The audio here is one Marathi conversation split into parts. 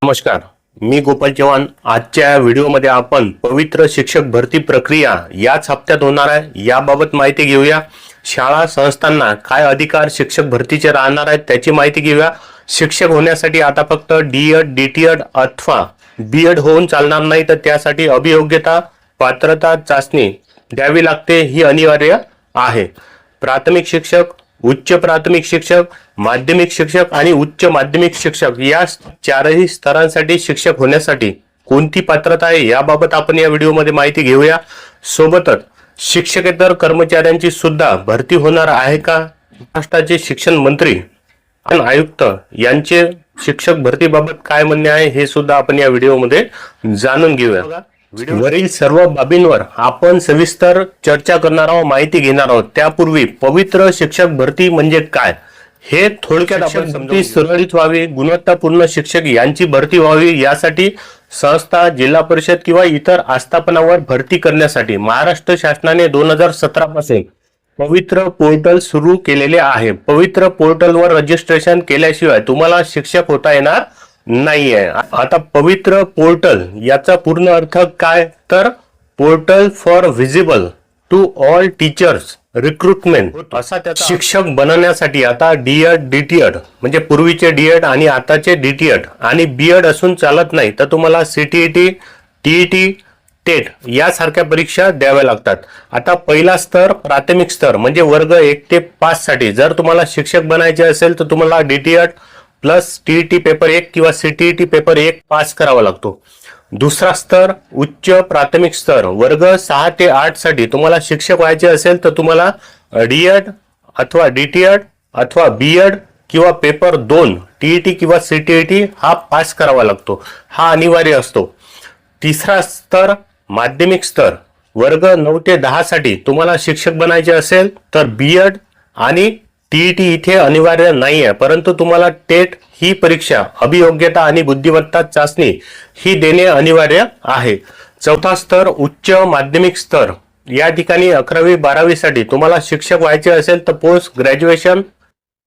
नमस्कार, मी गोपाल चव्हाण। आजच्या व्हिडिओमध्ये आपण पवित्र शिक्षक भरती प्रक्रिया याच हप्त्यात होणार आहे याबाबत माहिती घेऊया। शाळा संस्थांना काय अधिकार शिक्षक भरतीचे राहणार आहेत त्याची माहिती घेऊया। शिक्षक होण्यासाठी आता फक्त डी.एड, डी.टी.एड अथवा बी.एड होऊन चालणार नाही, तर त्यासाठी अभियोग्यता पात्रता चाचणी द्यावी लागते, ही अनिवार्य आहे। प्राथमिक शिक्षक, उच्च प्राथमिक शिक्षक, माध्यमिक शिक्षक आणि उच्च माध्यमिक शिक्षक या चारही स्तरांसाठी शिक्षक होण्यासाठी कोणती पात्रता आहे याबाबत आपण या व्हिडिओमध्ये माहिती घेऊया। सोबतच शिक्षकेतर कर्मचाऱ्यांची सुद्धा भरती होणार आहे का, महाराष्ट्राचे शिक्षण मंत्री आणि आयुक्त यांचे शिक्षक भरतीबाबत काय म्हणणे आहे हे सुद्धा आपण या व्हिडिओमध्ये जाणून घेऊया। वरील सर्व बाबींवर आपण सविस्तर चर्चा करणार आहोत, माहिती घेणार आहोत। त्यापूर्वी पवित्र शिक्षक भरती म्हणजे काय हे थोडक्यात आपण समजून सुरळीत व्हावी, गुणवत्तापूर्ण शिक्षक यांची भरती व्हावी यासाठी संस्था, जिल्हा परिषद किंवा इतर आस्थापनावर भरती करण्यासाठी महाराष्ट्र शासनाने 2017 पासून पवित्र पोर्टल सुरू केलेले आहे। पवित्र पोर्टलवर रजिस्ट्रेशन केल्याशिवाय तुम्हाला शिक्षक होता येणार नाहीये। आता पवित्र पोर्टल याचा पूर्ण अर्थ काय, तर portal for visible to all teachers recruitment असा त्याचा शिक्षक बनण्यासाठी आता डी.एड, डी.टी.एड म्हणजे पूर्वीचे डी.एड आणि आताचे डी.टी.एड आणि बी.एड असून चालत नाही, तर तुम्हाला सी.टी.ई.टी, टी.ई.टी, टेट यासारख्या परीक्षा द्याव्या लागतात। आता पहिला स्तर प्राथमिक स्तर म्हणजे वर्ग 1 ते 5 साठी जर तुम्हाला शिक्षक बनायचे असेल तर तुम्हाला डी.टी.एड प्लस टी.ई.टी पेपर 1 किंवा सी.टी.ई.टी पेपर 1 पास करावा लागतो। दुसरा स्तर उच्च प्राथमिक स्तर वर्ग 6 ते 8 साठी तुम्हाला शिक्षक व्हायचे असेल तर तुम्हाला डी.एड अथवा डी.टी.एड अथवा बी.एड किंवा पेपर 2 टी.ई.टी किंवा सी.टी.ई.टी हा पास करावा लागतो, हा अनिवार्य असतो। तिसरा स्तर माध्यमिक स्तर वर्ग 9 ते 10 साठी तुम्हाला शिक्षक बनायचे असेल तर बी.एड आणि टी.ई.टी इथे अनिवार्य नाही आहे, परंतु तुम्हाला टेट ही परीक्षा अभियोग्यता आणि बुद्धिमत्ता चाचणी ही देणे अनिवार्य आहे। चौथा स्तर उच्च माध्यमिक स्तर या ठिकाणी 11वी 12वी साठी तुम्हाला शिक्षक व्हायचे असेल तर पोस्ट ग्रॅज्युएशन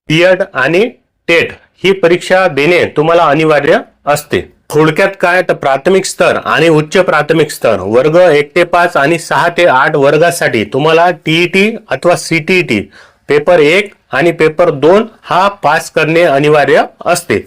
बी.एड आणि टेट ही परीक्षा देणे तुम्हाला अनिवार्य असते। थोडक्यात काय, तर प्राथमिक स्तर आणि उच्च प्राथमिक स्तर वर्ग 1 ते 5 आणि 6 ते 8 वर्गासाठी तुम्हाला टी.ई.टी अथवा सी.टी.ई.टी पेपर 1 आणि पेपर 2 हा पास करणे अनिवार्य असते।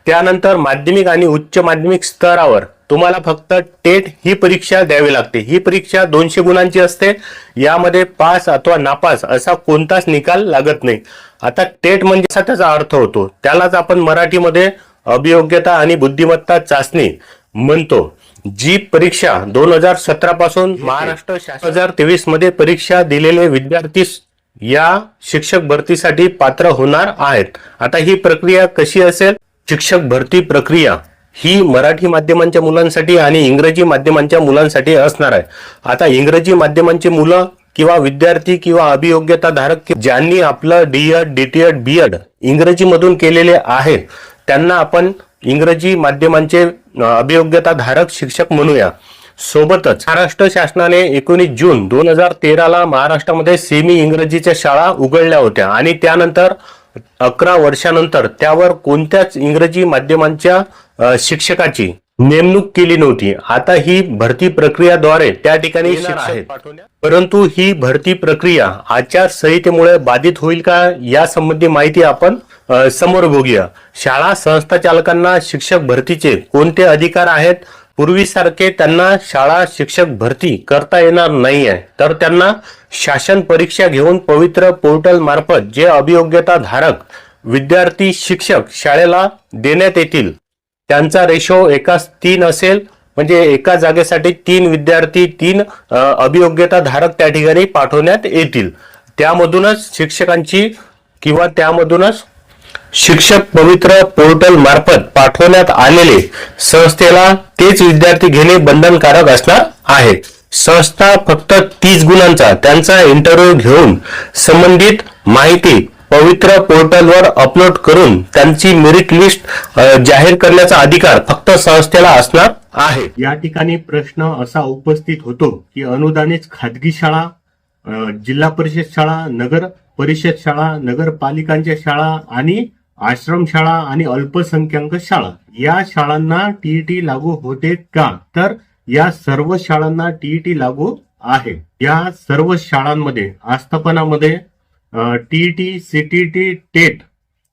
त्यानंतर माध्यमिक आणि उच्च माध्यमिक स्तरावर तुम्हाला फक्त टेट ही परीक्षा द्यावी लागते। ही परीक्षा 200 गुणांची असते, यामध्ये पास अथवा नापास असा कोणताच निकाल लागत नाही। आता टेट म्हणजे असा त्याचा अर्थ होतो, त्यालाच आपण मराठीमध्ये अभियोग्यता आणि बुद्धिमत्ता चाचणी म्हणतो। जी परीक्षा 2017 पासून महाराष्ट्र शासन 2023 मध्ये परीक्षा दिलेले विद्यार्थी या शिक्षक भरतीसाठी पात्र होणार आहेत। आता ही प्रक्रिया कशी असेल, शिक्षक भरती प्रक्रिया ही मराठी माध्यमांच्या मुलांसाठी आणि इंग्रजी माध्यमांच्या मुलांसाठी असणार आहे। आता इंग्रजी माध्यमांची मुलं किंवा विद्यार्थी किंवा अभियोग्यता धारक ज्यांनी आपलं डी.एड, डी.टी.एड, बी.एड इंग्रजी मधून केलेले आहे त्यांना आपण इंग्रजी माध्यमांचे अभियोग्यता धारक शिक्षक म्हणूया। सोबतच महाराष्ट्र शासनाने 19 जून 2013 ला महाराष्ट्रामध्ये सेमी इंग्रजीच्या शाळा उघडल्या होत्या आणि त्यानंतर 11 वर्षानंतर त्यावर कोणत्याच इंग्रजी माध्यमांच्या शिक्षकाची नेमणूक केली नव्हती। आता ही भरती प्रक्रियाद्वारे त्या ठिकाणी शिक्षक, परंतु ही भरती प्रक्रिया आचारसंहितेमुळे बाधित होईल का यासंबंधी माहिती आपण समोर बघूया। शाळा संस्था चालकांना शिक्षक भरतीचे कोणते अधिकार आहेत, पूर्वीसारखे त्यांना शाळा शिक्षक भरती करता येणार नाही आहे, तर त्यांना शासन परीक्षा घेऊन पवित्र पोर्टल मार्फत जे अभियोग्यता धारक विद्यार्थी शिक्षक शाळेला देण्यात येतील त्यांचा रेशो 1:3 असेल, म्हणजे एका जागेसाठी 3 विद्यार्थी 3 अभियोग्यता धारक त्या ठिकाणी पाठवण्यात येतील। त्यामधूनच शिक्षकांची किंवा त्यामधूनच शिक्षक पवित्र पोर्टल मार्फत पाठवण्यात आलेले संस्थेला तेच विद्यार्थी घेणे बंधनकारक असणार आहे। संस्था फक्त 30 गुणांचा त्यांचा इंटरव्ह्यू घेऊन संबंधित माहिती पवित्र पोर्टलवर अपलोड करून त्यांची मेरिट लिस्ट जाहीर करण्याचा अधिकार फक्त संस्थेला असणार आहे। या ठिकाणी प्रश्न असा उपस्थित होतो की अनुदानित खाजगी शाळा, जिल्हा परिषद शाळा, नगर परिषद शाळा, नगरपालिकांच्या शाळा आणि आश्रमशाळा आणि अल्पसंख्याक शाळा या शाळांना टीईटी लागू होते का? तर या सर्व शाळांना टीईटी लागू आहे. या सर्व शाळांमध्ये आस्थापनामध्ये टीईटी, सीटीटी, टेट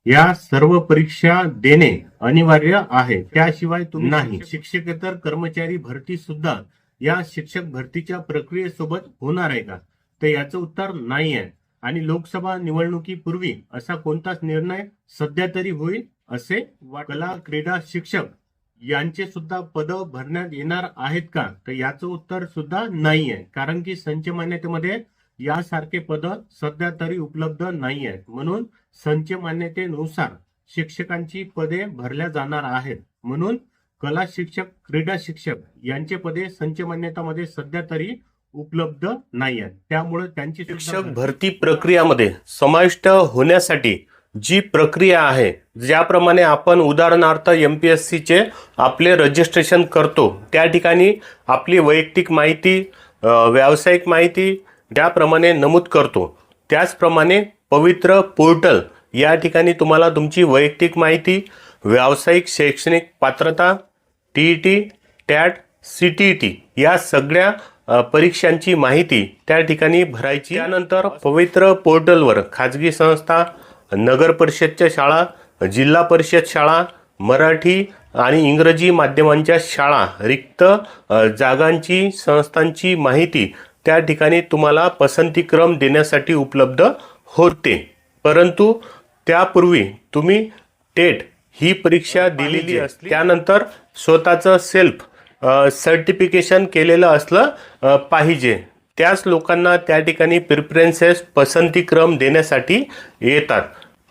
या सर्व परीक्षा देणे अनिवार्य आहे. त्याशिवाय तुम्ही नाही. शिक्षकेतर कर्मचारी भरती सुद्धा या शिक्षक भरतीच्या प्रक्रियेसोबत होणार आहे का? तर याचं उत्तर नाही आहे. आणि लोकसभा निवडणुकीपूर्वी असा कोणताच निर्णय सध्या तरी होईल असे कला क्रीडा शिक्षक यांचे सुद्धा पद भरण्यात येणार आहेत का? तर याचं उत्तर सुद्धा नाही आहे. कारण की संच मान्यतेमध्ये यासारखे पद सध्या तरी उपलब्ध नाही आहेत. म्हणून संच मान्यतेनुसार शिक्षकांची पदे भरल्या जाणार आहेत. म्हणून कला शिक्षक, क्रीडा शिक्षक यांचे पदे संच मान्यतामध्ये सध्या तरी उपलब्ध नाही आहेत. त्यामुळे त्यांची शिक्षक भरती प्रक्रियामध्ये समाविष्ट होण्यासाठी जी प्रक्रिया आहे, ज्याप्रमाणे आपण उदाहरणार्थ MPSC चे आपले रजिस्ट्रेशन करतो, त्या ठिकाणी आपली वैयक्तिक माहिती, व्यावसायिक माहिती ज्याप्रमाणे नमूद करतो, त्याचप्रमाणे पवित्र पोर्टल या ठिकाणी तुम्हाला तुमची वैयक्तिक माहिती, व्यावसायिक शैक्षणिक पात्रता, टीईटी, टॅट, सीटीईटी या सगळ्या परीक्षांची माहिती त्या ठिकाणी भरायची. त्यानंतर पवित्र पोर्टलवर खाजगी संस्था, नगर परिषदच्या शाळा, जिल्हा परिषद शाळा, मराठी आणि इंग्रजी माध्यमांच्या शाळा, रिक्त जागांची, संस्थांची माहिती त्या ठिकाणी तुम्हाला पसंतीक्रम देण्यासाठी उपलब्ध होते. परंतु त्यापूर्वी तुम्ही टेट ही परीक्षा दिलेली असली, त्यानंतर स्वतःचं सेल्फ सर्टिफिकेशन केलेलं असलं पाहिजे. त्याच लोकांना त्या ठिकाणी प्रिफरन्सेस, पसंतीक्रम देण्यासाठी येतात.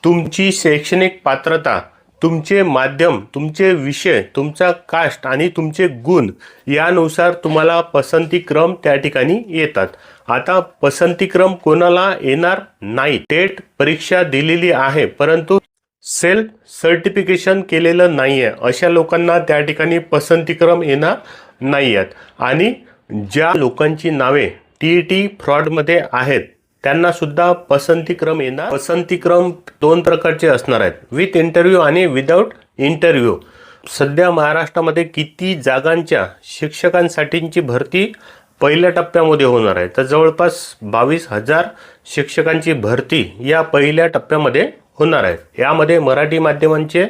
तुमची शैक्षणिक पात्रता, तुमचे माध्यम, तुमचे विषय, तुमचा कास्ट आणि तुमचे गुण यानुसार तुम्हाला पसंतीक्रम त्या ठिकाणी येतात. आता पसंतीक्रम कोणाला येणार नाही? टेट परीक्षा दिलेली आहे परंतु सेल्फ सर्टिफिकेशन केलेलं नाही आहे, अशा लोकांना त्या ठिकाणी पसंतीक्रम येणार नाही आहेत. आणि ज्या लोकांची नावे टीईटी फ्रॉडमध्ये आहेत त्यांना सुद्धा पसंतीक्रम येणार. पसंतीक्रम दोन प्रकारचे असणार आहेत, विथ इंटरव्ह्यू आणि विदाऊट इंटरव्ह्यू. सध्या महाराष्ट्रामध्ये किती जागांच्या शिक्षकांसाठीची भरती पहिल्या टप्प्यामध्ये होणार आहे? तर जवळपास 22,000 शिक्षकांची भरती या पहिल्या टप्प्यामध्ये होणार आहे. यामध्ये मराठी माध्यमांचे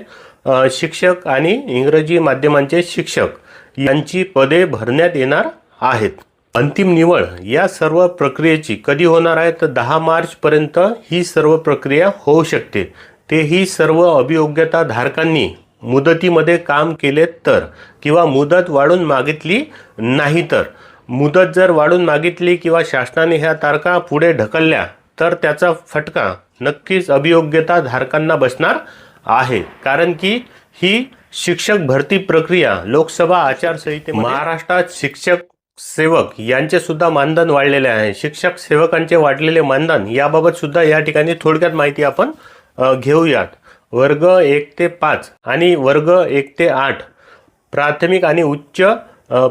शिक्षक आणि इंग्रजी माध्यमांचे शिक्षक यांची पदे भरण्यात येणार आहेत. अंतिम निवड या सर्व प्रक्रियेची कधी होणार आहे? तर 10 मार्चपर्यंत ही सर्व प्रक्रिया होऊ शकते. तेही सर्व अभियोग्यता धारकांनी मुदतीमध्ये काम केले तर, किंवा मुदत वाढून मागितली नाही तर. मुदत जर वाढून मागितली किंवा शासनाने ह्या तारखा पुढे ढकलल्या तर त्याचा फटका नक्कीच अभियोग्यता धारकांना बसणार आहे. कारण की ही शिक्षक भरती प्रक्रिया लोकसभा आचारसंहितेमध्ये महाराष्ट्रात शिक्षक सेवक यांचे सुद्धा मानधन वाढलेले आहे. शिक्षक सेवकांचे वाढलेले मानधन याबाबत सुद्धा या ठिकाणी थोडक्यात माहिती आपण घेऊयात. वर्ग 1 ते 5 आणि वर्ग 1 ते 8 प्राथमिक आणि उच्च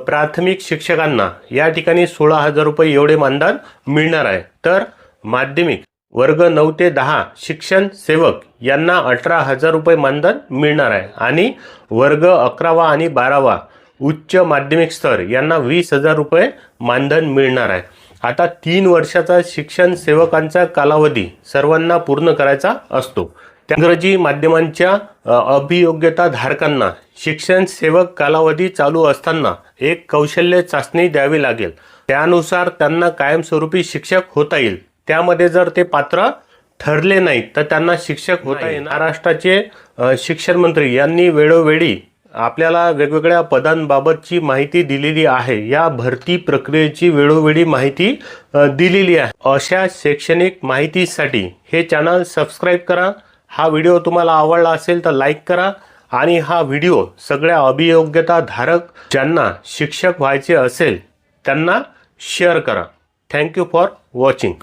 प्राथमिक शिक्षकांना या ठिकाणी 16,000 रुपये एवढे मानधन मिळणार आहे. तर माध्यमिक वर्ग 9 ते 10 शिक्षण सेवक यांना 18,000 रुपये मानधन मिळणार आहे. आणि वर्ग 11वा आणि 12वा उच्च माध्यमिक स्तर यांना 20,000 रुपये मानधन मिळणार आहे. आता 3 वर्षाचा शिक्षण सेवकांचा कालावधी सर्वांना पूर्ण करायचा असतो. इंग्रजी माध्यमांच्या अभियोग्यता धारकांना शिक्षण सेवक कालावधी चालू असताना एक कौशल्य चाचणी द्यावी लागेल. त्यानुसार त्यांना कायमस्वरूपी शिक्षक होता येईल. त्यामध्ये जर ते पात्र ठरले नाहीत तर त्यांना शिक्षक होता येईल. महाराष्ट्राचे शिक्षण मंत्री यांनी वेळोवेळी आपल्याला वेगवेगळ्या पदांबाबतची माहिती दिलेली आहे. या भरती प्रक्रियेची वेळोवेळी माहिती दिलेली आहे. अशा शैक्षणिक माहितीसाठी हे चॅनल सबस्क्राईब करा. हा व्हिडिओ तुम्हाला आवडला असेल तर लाईक करा आणि हा व्हिडिओ सगळ्या अभियोग्यता धारक ज्यांना शिक्षक व्हायचे असेल त्यांना शेअर करा. Thank you for watching.